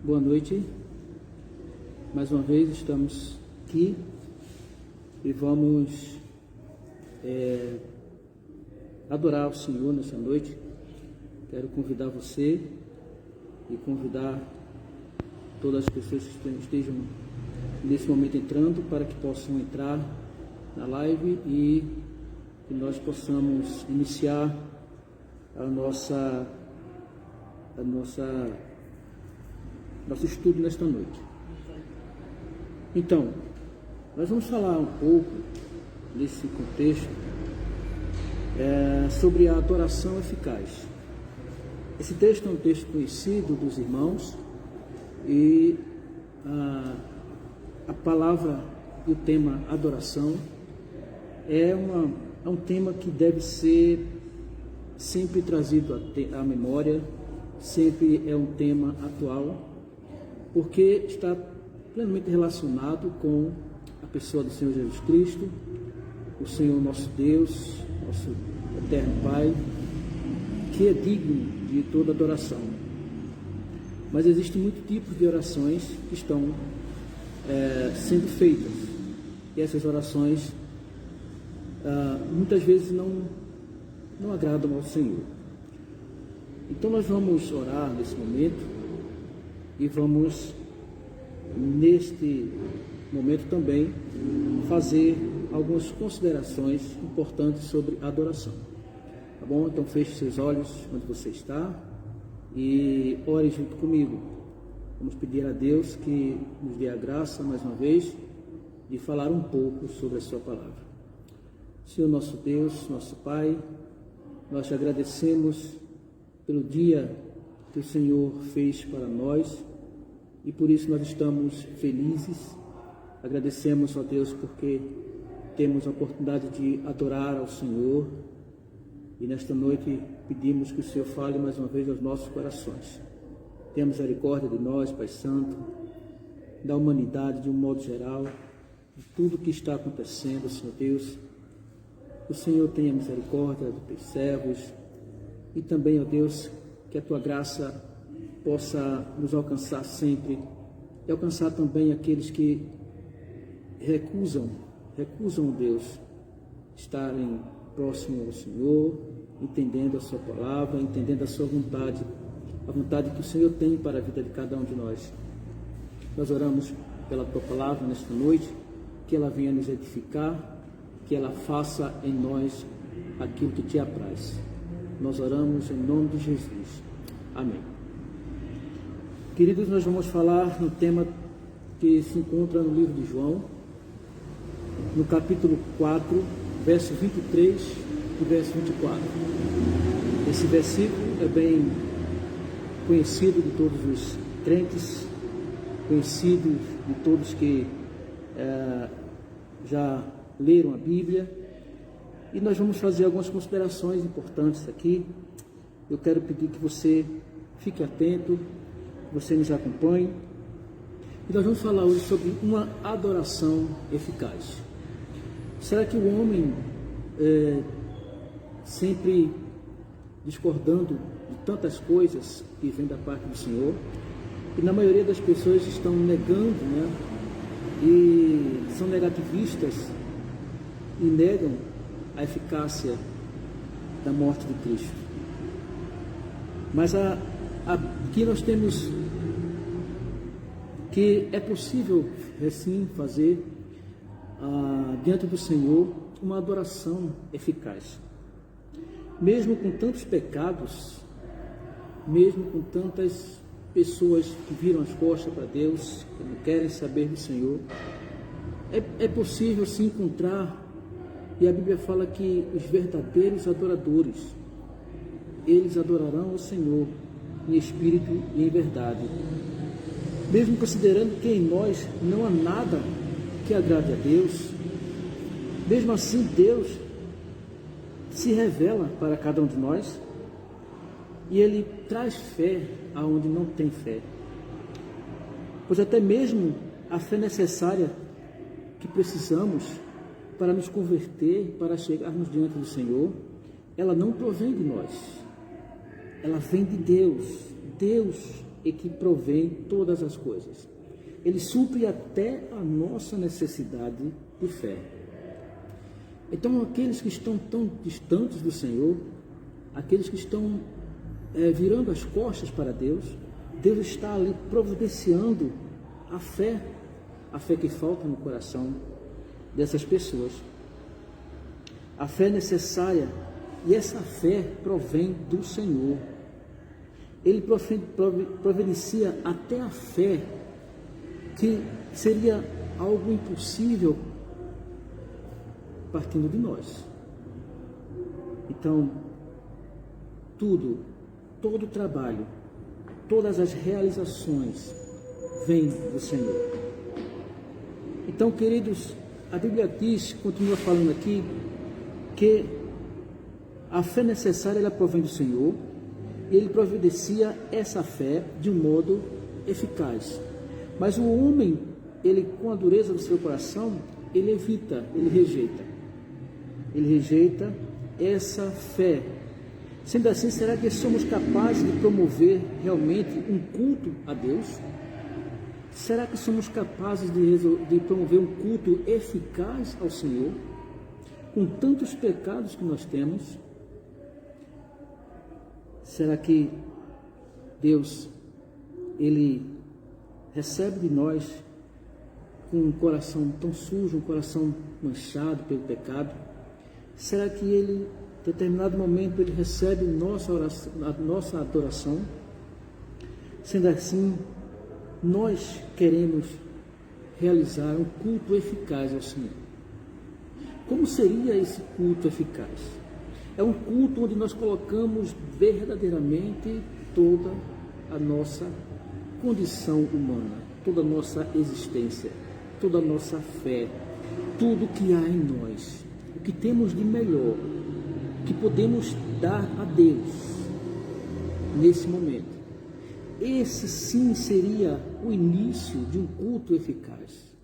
Boa noite, mais uma vez estamos aqui e vamos adorar o Senhor nessa noite. Quero convidar você e convidar todas as pessoas que estejam nesse momento entrando para que possam entrar na live e que nós possamos iniciar nosso estudo nesta noite. Então, nós vamos falar um pouco nesse contexto sobre a adoração eficaz. Esse texto é um texto conhecido dos irmãos e a palavra e o tema adoração é um tema que deve ser sempre trazido à memória, sempre é um tema atual, porque está plenamente relacionado com a pessoa do Senhor Jesus Cristo, o Senhor nosso Deus, nosso eterno Pai, que é digno de toda adoração. Mas existem muitos tipos de orações que estão sendo feitas, e essas orações muitas vezes não agradam ao Senhor. Então nós vamos orar nesse momento e vamos neste momento também fazer algumas considerações importantes sobre a adoração. Tá bom? Então feche seus olhos onde você está e ore junto comigo. Vamos pedir a Deus que nos dê a graça mais uma vez de falar um pouco sobre a sua palavra. Senhor nosso Deus, nosso Pai, nós te agradecemos pelo dia que o Senhor fez para nós e por isso nós estamos felizes. Agradecemos, ó Deus, porque temos a oportunidade de adorar ao Senhor e nesta noite pedimos que o Senhor fale mais uma vez aos nossos corações. Tenha misericórdia de nós, Pai Santo, da humanidade de um modo geral, de tudo que está acontecendo, Senhor Deus. O Senhor tenha misericórdia dos teus servos e também, ó Deus, que a tua graça possa nos alcançar sempre e alcançar também aqueles que recusam, Deus, estarem próximo ao Senhor, entendendo a sua palavra, entendendo a sua vontade, a vontade que o Senhor tem para a vida de cada um de nós. Nós oramos pela tua palavra nesta noite, que ela venha nos edificar, que ela faça em nós aquilo que te apraz. Nós oramos em nome de Jesus. Amém. Queridos, nós vamos falar no tema que se encontra no livro de João, no capítulo 4, verso 23 e verso 24. Esse versículo é bem conhecido de todos os crentes, conhecido de todos que já leram a Bíblia, e nós vamos fazer algumas considerações importantes aqui. Eu quero pedir que você fique atento, que você nos acompanhe, e nós vamos falar hoje sobre uma adoração eficaz. Será que o homem, sempre discordando de tantas coisas que vêm da parte do Senhor, e na maioria das pessoas estão negando, e são negativistas, e negam a eficácia da morte de Cristo. Mas aqui nós temos que é possível, assim, fazer diante do Senhor uma adoração eficaz. Mesmo com tantos pecados, mesmo com tantas pessoas que viram as costas para Deus, que não querem saber do Senhor, é possível se encontrar. E a Bíblia fala que os verdadeiros adoradores, eles adorarão ao Senhor em espírito e em verdade. Mesmo considerando que em nós não há nada que agrade a Deus, mesmo assim Deus se revela para cada um de nós e Ele traz fé aonde não tem fé. Pois até mesmo a fé necessária que precisamos para nos converter, para chegarmos diante do Senhor, ela não provém de nós, ela vem de Deus. Deus é que provém todas as coisas. Ele supre até a nossa necessidade de fé. Então, aqueles que estão tão distantes do Senhor, aqueles que estão virando as costas para Deus, Deus está ali providenciando a fé que falta no coração dessas pessoas. A fé necessária, e essa fé provém do Senhor. Ele providencia até a fé que seria algo impossível partindo de nós. Então, todo o trabalho, todas as realizações vêm do Senhor. Então, queridos, a Bíblia diz, continua falando aqui, que a fé necessária ela provém do Senhor, e Ele providencia essa fé de um modo eficaz. Mas o homem, ele com a dureza do seu coração, ele evita, ele rejeita essa fé. Sendo assim, será que somos capazes de promover realmente um culto a Deus? Será que somos capazes de promover um culto eficaz ao Senhor? Com tantos pecados que nós temos, será que Deus, Ele recebe de nós com um coração tão sujo, um coração manchado pelo pecado? Será que Ele, em determinado momento, Ele recebe a nossa adoração? Sendo assim, nós queremos realizar um culto eficaz ao Senhor. Como seria esse culto eficaz? É um culto onde nós colocamos verdadeiramente toda a nossa condição humana, toda a nossa existência, toda a nossa fé, tudo que há em nós, o que temos de melhor, que podemos dar a Deus nesse momento. Esse sim seria o início de um culto eficaz,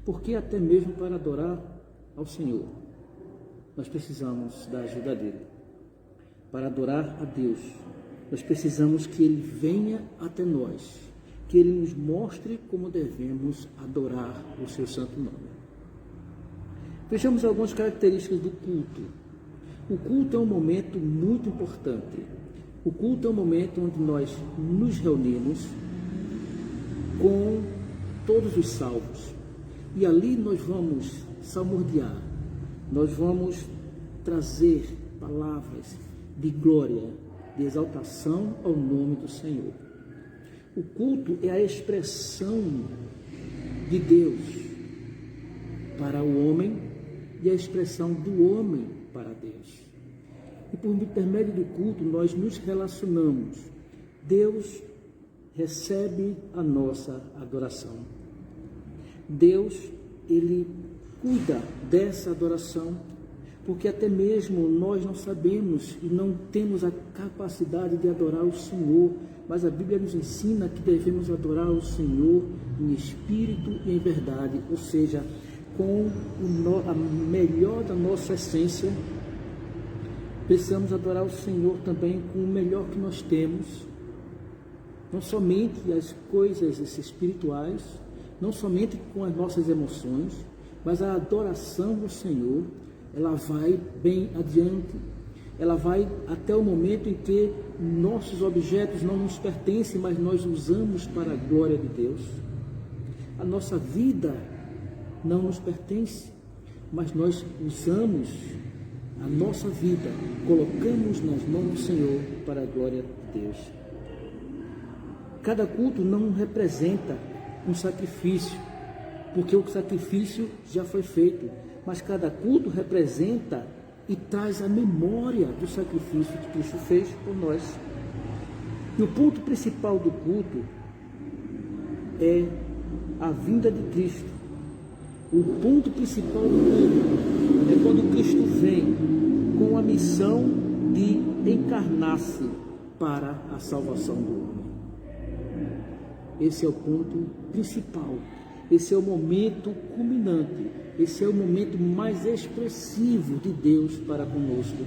porque até mesmo para adorar ao Senhor, nós precisamos da ajuda dEle. Para adorar a Deus, nós precisamos que Ele venha até nós, que Ele nos mostre como devemos adorar o seu santo nome. Vejamos algumas características do culto. O culto é um momento muito importante. O culto é um momento onde nós nos reunimos com todos os salvos. E ali nós vamos salmodiar, nós vamos trazer palavras de glória, de exaltação ao nome do Senhor. O culto é a expressão de Deus para o homem e a expressão do homem para Deus. E por intermédio do culto nós nos relacionamos. Deus recebe a nossa adoração. Deus, Ele cuida dessa adoração, porque até mesmo nós não sabemos e não temos a capacidade de adorar o Senhor, mas a Bíblia nos ensina que devemos adorar o Senhor em espírito e em verdade, ou seja, com a melhor da nossa essência. Precisamos adorar o Senhor também com o melhor que nós temos, não somente as coisas espirituais, não somente com as nossas emoções, mas a adoração do Senhor, ela vai bem adiante, ela vai até o momento em que nossos objetos não nos pertencem, mas nós usamos para a glória de Deus. A nossa vida não nos pertence, mas nós usamos a nossa vida, colocamos nas mãos do Senhor para a glória de Deus. Cada culto não representa um sacrifício, porque o sacrifício já foi feito, mas cada culto representa e traz a memória do sacrifício que Cristo fez por nós. E o ponto principal do culto é a vinda de Cristo. O ponto principal do culto é quando Cristo vem com a missão de encarnar-se para a salvação do homem. Esse é o ponto principal. Esse é o momento culminante. Esse é o momento mais expressivo de Deus para conosco.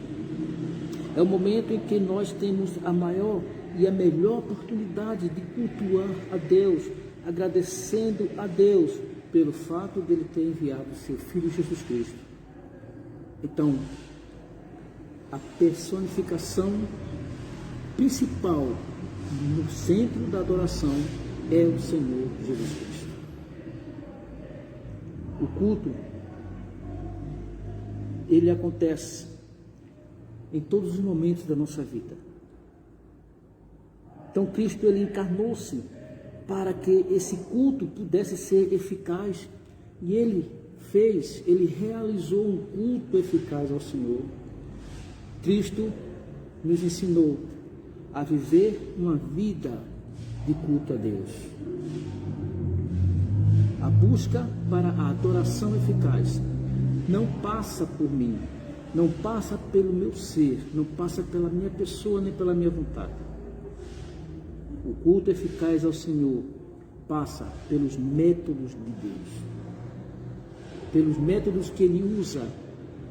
É o momento em que nós temos a maior e a melhor oportunidade de cultuar a Deus, agradecendo a Deus pelo fato de Ele ter enviado seu Filho Jesus Cristo. Então, a personificação principal no centro da adoração é o Senhor Jesus Cristo. O culto, ele acontece em todos os momentos da nossa vida. Então Cristo, ele encarnou-se para que esse culto pudesse ser eficaz, e ele realizou um culto eficaz ao Senhor. Cristo nos ensinou a viver uma vida de culto a Deus. A busca para a adoração eficaz não passa por mim, não passa pelo meu ser, não passa pela minha pessoa nem pela minha vontade. O culto eficaz ao Senhor passa pelos métodos de Deus, pelos métodos que Ele usa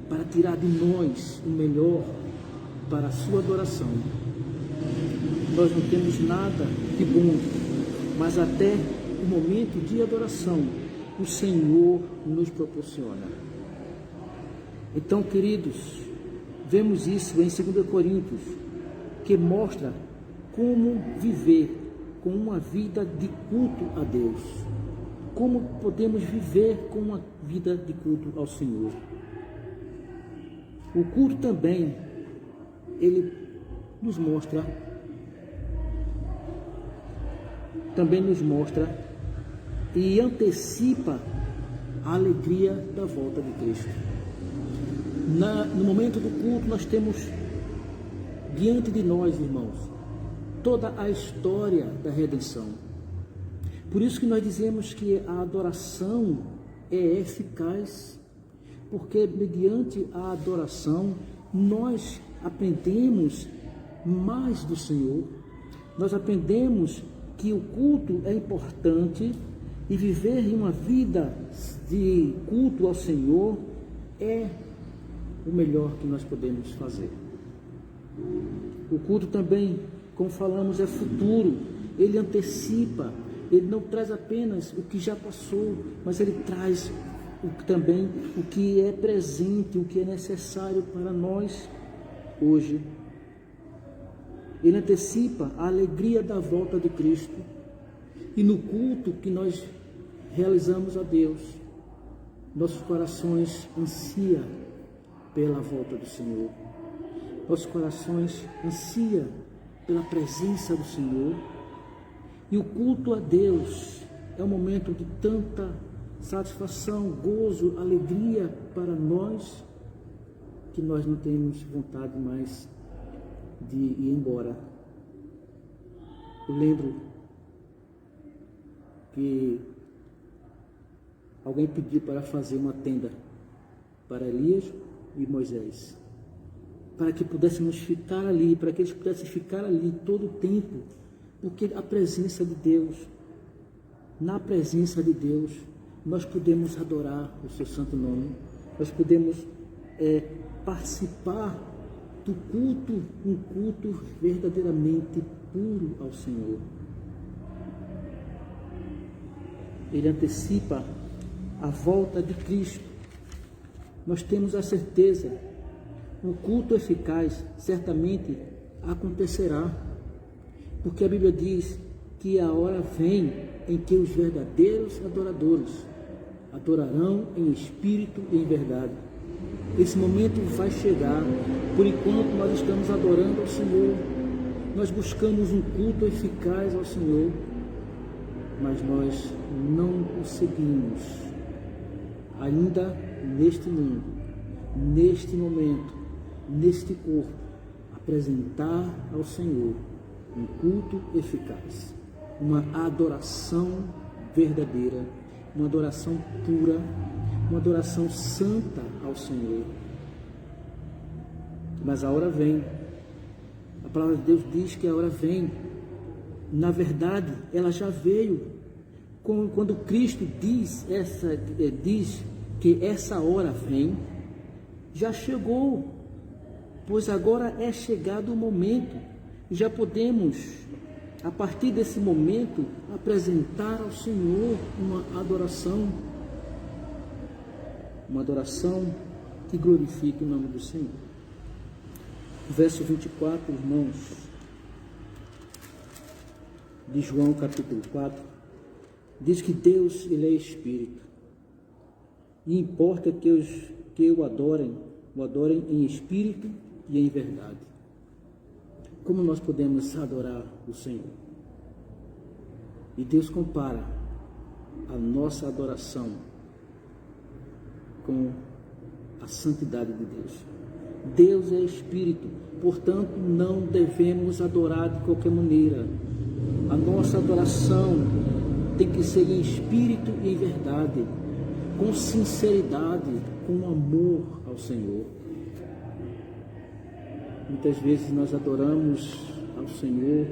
para tirar de nós o melhor para a sua adoração. Nós não temos nada de bom, mas até o momento de adoração o Senhor nos proporciona. Então, queridos, vemos isso em 2 Coríntios, que mostra como viver com uma vida de culto a Deus. Como podemos viver com uma vida de culto ao Senhor. O culto também, ele nos mostra e antecipa a alegria da volta de Cristo. No momento do culto, nós temos diante de nós, irmãos, toda a história da redenção. Por isso que nós dizemos que a adoração é eficaz, porque mediante a adoração nós aprendemos mais do Senhor, nós aprendemos que o culto é importante, e viver em uma vida de culto ao Senhor é o melhor que nós podemos fazer. O culto também, como falamos, é futuro, ele antecipa, ele não traz apenas o que já passou, mas ele traz também o que é presente, o que é necessário para nós hoje. Ele antecipa a alegria da volta de Cristo, e no culto que nós realizamos a Deus, nossos corações ansiam pela volta do Senhor, nossos corações ansiam pela presença do Senhor, e o culto a Deus é um momento de tanta satisfação, gozo, alegria para nós, que nós não temos vontade mais de ir embora. Eu lembro que alguém pediu para fazer uma tenda para Elias e Moisés, para que pudéssemos ficar ali, para que eles pudessem ficar ali todo o tempo, porque a presença de Deus, na presença de Deus, nós podemos adorar o seu santo nome, nós podemos participar do culto, um culto verdadeiramente puro ao Senhor. Ele antecipa a volta de Cristo. Nós temos a certeza, o culto eficaz certamente acontecerá, porque a Bíblia diz que a hora vem em que os verdadeiros adoradores adorarão em espírito e em verdade. Esse momento vai chegar. Por enquanto nós estamos adorando ao Senhor, nós buscamos um culto eficaz ao Senhor, mas nós não conseguimos ainda neste mundo, neste momento, neste corpo, apresentar ao Senhor um culto eficaz, uma adoração verdadeira, uma adoração pura, uma adoração santa ao Senhor. Mas a hora vem, a palavra de Deus diz que a hora vem, na verdade ela já veio, quando Cristo diz que essa hora vem, já chegou. pois agora é chegado o momento, e já podemos, a partir desse momento, apresentar ao Senhor uma adoração que glorifique o nome do Senhor. Verso 24, irmãos, de João capítulo 4, diz que Deus, Ele é Espírito, e importa que o adorem em Espírito e em verdade. Como nós podemos adorar o Senhor? E Deus compara a nossa adoração com a santidade de Deus. Deus é Espírito, portanto não devemos adorar de qualquer maneira. A nossa adoração tem que ser em espírito e em verdade, com sinceridade, com amor ao Senhor. Muitas vezes nós adoramos ao Senhor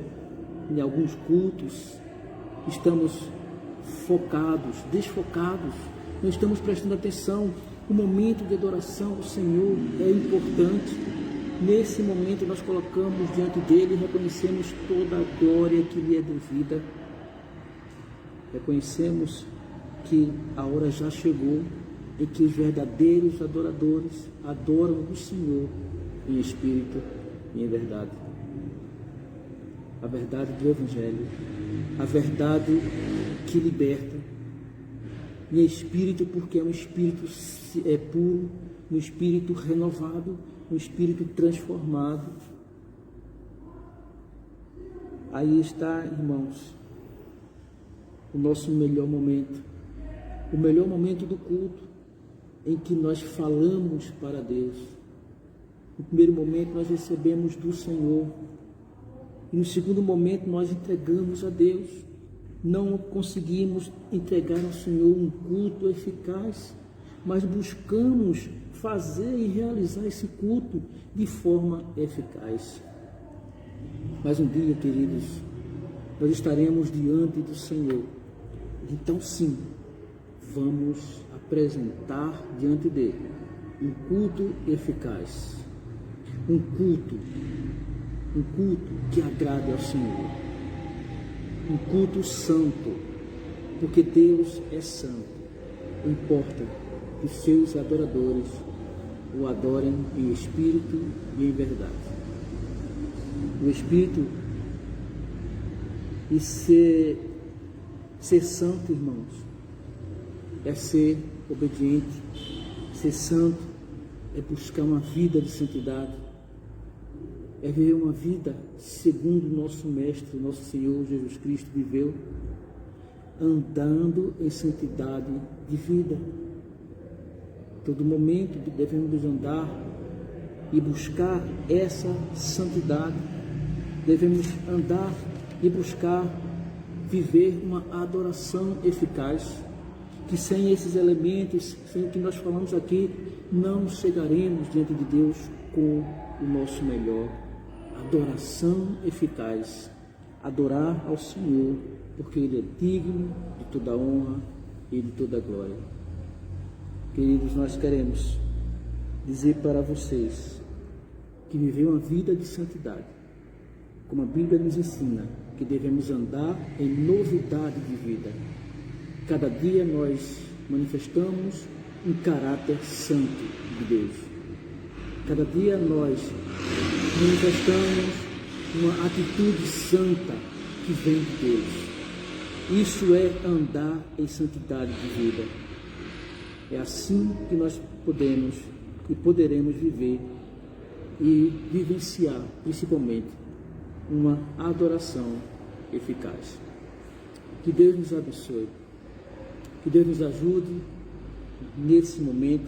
em alguns cultos, estamos focados, desfocados, não estamos prestando atenção. O momento de adoração ao Senhor é importante. Nesse momento nós colocamos diante dele e reconhecemos toda a glória que lhe é devida. Reconhecemos que a hora já chegou e que os verdadeiros adoradores adoram o Senhor em espírito e em verdade. A verdade do Evangelho, a verdade que liberta, em espírito, porque é um espírito puro, um espírito renovado, um espírito transformado. Aí está, irmãos, o nosso melhor momento, o melhor momento do culto, em que nós falamos para Deus. No primeiro momento nós recebemos do Senhor, e no segundo momento nós entregamos a Deus. Não conseguimos entregar ao Senhor um culto eficaz, mas buscamos fazer e realizar esse culto de forma eficaz. Mas um dia, queridos, nós estaremos diante do Senhor. Então sim, vamos apresentar diante dele um culto eficaz, um culto que agrade ao Senhor, um culto santo, porque Deus é santo. Importa que seus adoradores o adorem em espírito e em verdade. O espírito e ser santo, irmãos, é ser obediente. Ser santo é buscar uma vida de santidade, é viver uma vida segundo o nosso Mestre, nosso Senhor Jesus Cristo viveu, andando em santidade de vida. Todo momento devemos andar e buscar essa santidade, devemos andar e buscar viver uma adoração eficaz, que sem esses elementos, sem o que nós falamos aqui, não chegaremos diante de Deus com o nosso melhor. Adoração eficaz, adorar ao Senhor, porque Ele é digno de toda honra e de toda glória. Queridos, nós queremos dizer para vocês que viver uma vida de santidade, como a Bíblia nos ensina, que devemos andar em novidade de vida. Cada dia nós manifestamos um caráter santo de Deus. Cada dia nós manifestamos uma atitude santa que vem de Deus. Isso é andar em santidade de vida. É assim que nós podemos e poderemos viver e vivenciar, principalmente, uma adoração eficaz. Que Deus nos abençoe, que Deus nos ajude nesse momento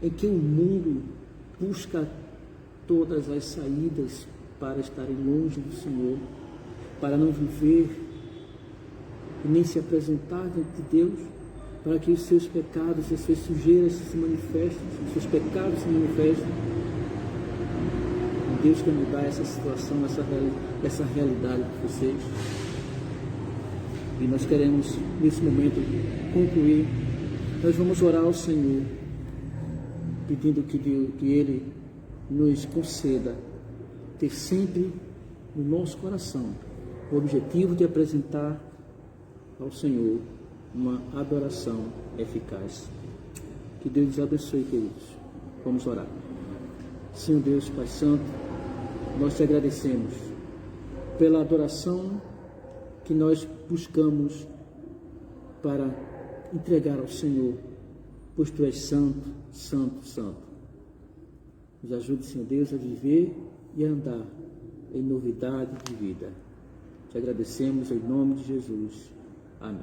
em que o mundo busca todas as saídas para estarem longe do Senhor, para não viver e nem se apresentar diante de Deus, para que os seus pecados, as suas sujeiras se manifestem, os seus pecados se manifestem. Deus quer mudar essa situação, essa realidade de vocês. E nós queremos, nesse momento, concluir. Nós vamos orar ao Senhor, pedindo que Ele nos conceda ter sempre no nosso coração o objetivo de apresentar ao Senhor uma adoração eficaz. Que Deus nos abençoe, queridos. Vamos orar. Senhor Deus, Pai Santo, nós te agradecemos pela adoração que nós buscamos para entregar ao Senhor, pois Tu és santo, santo, santo. Nos ajude, Senhor Deus, a viver e a andar em novidade de vida. Te agradecemos em nome de Jesus. Amém.